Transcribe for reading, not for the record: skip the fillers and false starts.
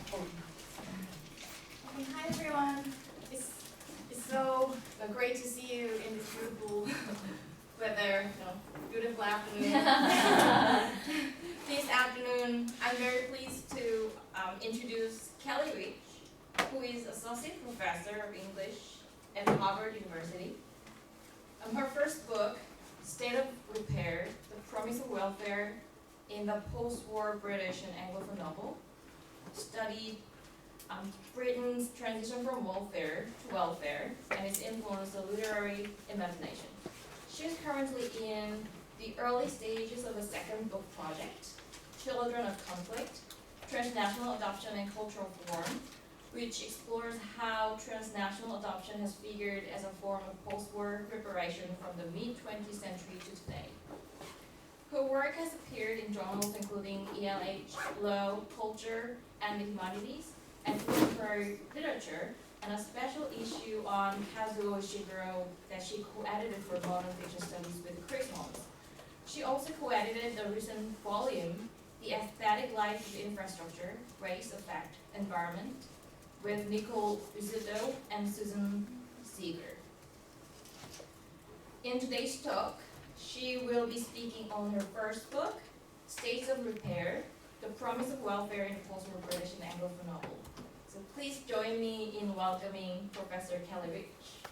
Hi everyone. It's so great to see you in this beautiful weather, beautiful afternoon. This afternoon, I'm very pleased to introduce Kelly Rich, who is Associate Professor of English at Harvard University. Her first book, State of Repair, The Promise of Welfare in the Postwar British and Anglophone novel, studied Britain's transition from welfare to welfare and its influence on literary imagination. She is currently in the early stages of a second book project, Children of Conflict, Transnational Adoption and Cultural Form, which explores how transnational adoption has figured as a form of post-war preparation from the mid-20th century to today. Her work has appeared in journals including ELH, Law, Culture, and the Humanities, and contemporary literature, and a special issue on Kazuo Ishiguro that she co-edited for Modern Fiction Studies with Chris Holmes. She also co-edited the recent volume, The Aesthetic Life of Infrastructure, Race, Effect, Environment, with Nicole Rizzuto and Susan Seeger. In today's talk, she will be speaking on her first book, States of Repair, The Promise of Welfare in Post-War British and Anglophone Novel. So please join me in welcoming Professor Kelly Rich.